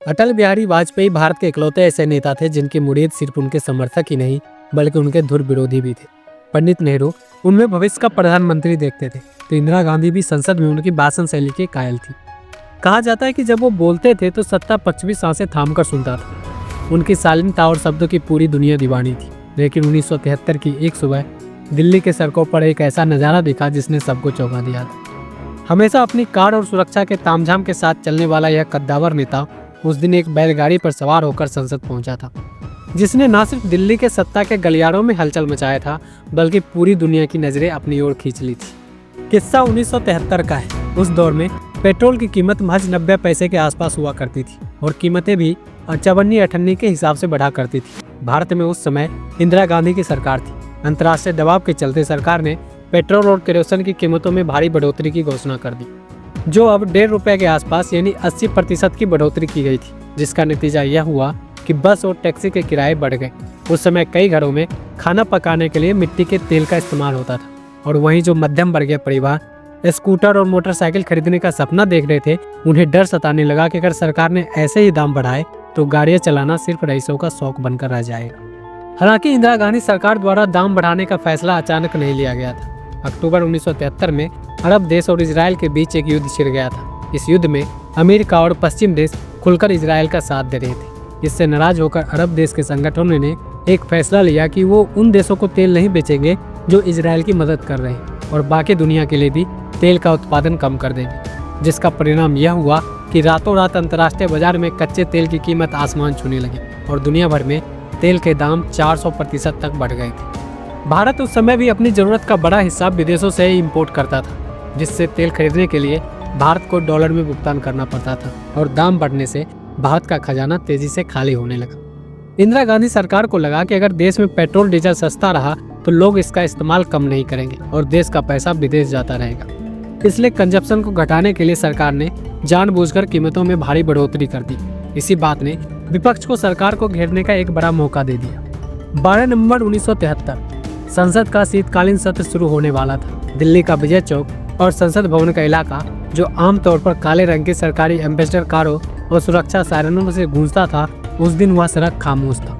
अटल बिहारी वाजपेयी भारत के इकलौते ऐसे नेता थे जिनकी मुरीद सिर्फ उनके समर्थक ही नहीं बल्कि उनके धुर विरोधी भी थे। पंडित नेहरू उनमें भविष्य का प्रधानमंत्री देखते थे तो इंदिरा गांधी भी संसद में उनकी भाषण शैली के कायल थी। कहा जाता है कि जब वो बोलते थे तो सत्ता पक्ष भी सांसें थाम कर सुनता था। उनकी शालीनता और शब्दों की पूरी दुनिया दीवानी थी। लेकिन 1973 की एक सुबह दिल्ली के सड़कों पर एक ऐसा नज़ारा दिखा जिसने सबको चौंका दिया था। हमेशा अपनी कार और सुरक्षा के तामझाम के साथ चलने वाला यह कद्दावर नेता उस दिन एक बैलगाड़ी पर सवार होकर संसद पहुंचा था, जिसने न सिर्फ दिल्ली के सत्ता के गलियारों में हलचल मचाया था बल्कि पूरी दुनिया की नजरें अपनी ओर खींच ली थी। किस्सा 1973 का है। उस दौर में पेट्रोल की कीमत महज 90 पैसे के आसपास हुआ करती थी और कीमतें भी चवन्नी अठन्नी के हिसाब से बढ़ा करती थी। भारत में उस समय इंदिरा गांधी की सरकार थी। अंतर्राष्ट्रीय दबाव के चलते सरकार ने पेट्रोल और केरोसिन की कीमतों में भारी बढ़ोतरी की घोषणा कर दी, जो अब ₹1.5 के आसपास यानी 80% की बढ़ोतरी की गई थी, जिसका नतीजा यह हुआ कि बस और टैक्सी के किराए बढ़ गए। उस समय कई घरों में खाना पकाने के लिए मिट्टी के तेल का इस्तेमाल होता था और वहीं जो मध्यम वर्गीय परिवार स्कूटर और मोटरसाइकिल खरीदने का सपना देख रहे थे, उन्हें डर सताने लगा कि अगर सरकार ने ऐसे ही दाम बढ़ाए तो गाड़ियां चलाना सिर्फ रईसों का शौक बनकर रह जाएगा। हालांकि इंदिरा गांधी सरकार द्वारा दाम बढ़ाने का फैसला अचानक नहीं लिया गया था। अक्टूबर 1973 में अरब देश और इजराइल के बीच एक युद्ध छिड़ गया था। इस युद्ध में अमेरिका और पश्चिम देश खुलकर इजराइल का साथ दे रहे थे। इससे नाराज होकर अरब देश के संगठनों ने एक फैसला लिया कि वो उन देशों को तेल नहीं बेचेंगे जो इजराइल की मदद कर रहे हैं और बाकी दुनिया के लिए भी तेल का उत्पादन कम कर देंगे, जिसका परिणाम यह हुआ कि रातों रात अंतर्राष्ट्रीय बाजार में कच्चे तेल की कीमत आसमान छूने लगी और दुनिया भर में तेल के दाम 400% तक बढ़ गए थे। भारत उस समय भी अपनी जरूरत का बड़ा हिस्सा विदेशों से ही इंपोर्ट करता था, जिससे तेल खरीदने के लिए भारत को डॉलर में भुगतान करना पड़ता था और दाम बढ़ने से भारत का खजाना तेजी से खाली होने लगा। इंदिरा गांधी सरकार को लगा कि अगर देश में पेट्रोल डीजल सस्ता रहा तो लोग इसका इस्तेमाल कम नहीं करेंगे और देश का पैसा विदेश जाता रहेगा। इसलिए कंजप्शन को घटाने के लिए सरकार ने जानबूझकर कीमतों में भारी बढ़ोतरी कर दी। इसी बात ने विपक्ष को सरकार को घेरने का एक बड़ा मौका दे दिया। 12 नवंबर 1973 संसद का शीतकालीन सत्र शुरू होने वाला था। दिल्ली का विजय चौक और संसद भवन का इलाका, जो आमतौर पर काले रंग की सरकारी एम्बेसडर कारों और सुरक्षा सायरनों से गूंजता था, उस दिन वह सड़क खामोश था।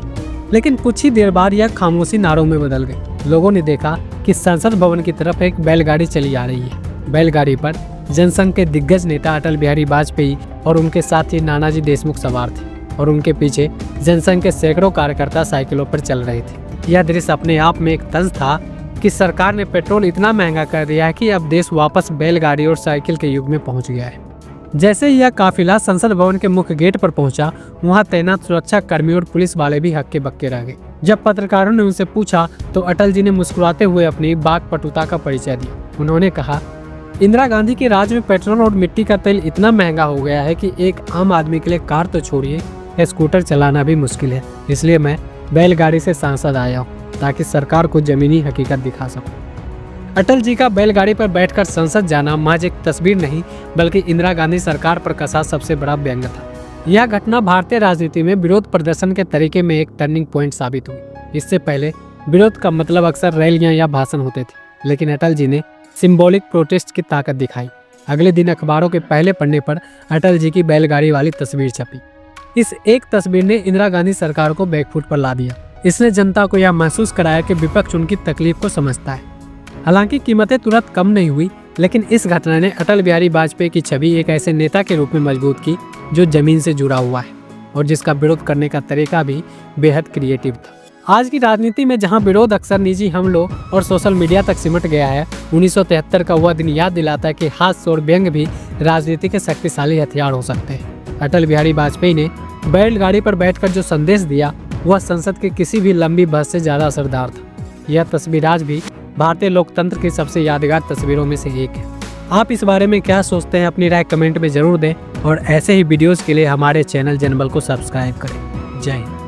लेकिन कुछ ही देर बाद यह खामोशी नारों में बदल गई। लोगों ने देखा कि संसद भवन की तरफ एक बैलगाड़ी चली आ रही है। बैलगाड़ी पर जनसंघ के दिग्गज नेता अटल बिहारी वाजपेयी और उनके साथी नानाजी देशमुख सवार थे और उनके पीछे जनसंघ के सैकड़ों कार्यकर्ता साइकिलों पर चल रहे थे। यह दृश्य अपने आप में एक तंज था कि सरकार ने पेट्रोल इतना महंगा कर दिया है कि अब देश वापस बैलगाड़ी और साइकिल के युग में पहुंच गया है। जैसे ही यह काफिला संसद भवन के मुख्य गेट पर पहुंचा, वहां तैनात सुरक्षा कर्मी और पुलिस वाले भी हक्के बक्के रह गए। जब पत्रकारों ने उनसे पूछा तो अटल जी ने मुस्कुराते हुए अपनी बाकपटुता का परिचय दिया। उन्होंने कहा, इंदिरा गांधी के राज में पेट्रोल और मिट्टी का तेल इतना महंगा हो गया है कि एक आम आदमी के लिए कार तो छोड़िए, स्कूटर चलाना भी मुश्किल है। इसलिए मैं बैलगाड़ी से सांसद आया हूँ ताकि सरकार को जमीनी हकीकत दिखा सकूं। अटल जी का बैलगाड़ी पर बैठकर संसद जाना महज एक तस्वीर नहीं बल्कि इंदिरा गांधी सरकार पर कसा सबसे बड़ा व्यंग्य था। यह घटना भारतीय राजनीति में विरोध प्रदर्शन के तरीके में एक टर्निंग पॉइंट साबित हुई। इससे पहले विरोध का मतलब अक्सर रैलियां या भाषण होते थे, लेकिन अटल जी ने सिंबॉलिक प्रोटेस्ट की ताकत दिखाई। अगले दिन अखबारों के पहले पन्ने पर अटल जी की बैलगाड़ी वाली तस्वीर छपी। इस एक तस्वीर ने इंदिरा गांधी सरकार को बैकफुट पर ला दिया। इसने जनता को यह महसूस कराया कि विपक्ष उनकी तकलीफ को समझता है। हालांकि कीमतें तुरंत कम नहीं हुई, लेकिन इस घटना ने अटल बिहारी वाजपेयी की छवि एक ऐसे नेता के रूप में मजबूत की जो जमीन से जुड़ा हुआ है और जिसका विरोध करने का तरीका भी बेहद क्रिएटिव था। आज की राजनीति में जहां विरोध अक्सर निजी हमलों और सोशल मीडिया तक सिमट गया है, 1973 का वह दिन याद दिलाता है कि हास्य और व्यंग्य भी राजनीति के शक्तिशाली हथियार हो सकते हैं। अटल बिहारी वाजपेयी ने बैलगाड़ी पर बैठकर जो संदेश दिया वह संसद की किसी भी लंबी बहस से ज्यादा असरदार था। यह तस्वीर आज भी भारतीय लोकतंत्र की सबसे यादगार तस्वीरों में से एक है। आप इस बारे में क्या सोचते हैं, अपनी राय कमेंट में जरूर दें और ऐसे ही वीडियोस के लिए हमारे चैनल जनबल को सब्सक्राइब करें। जय हिंद।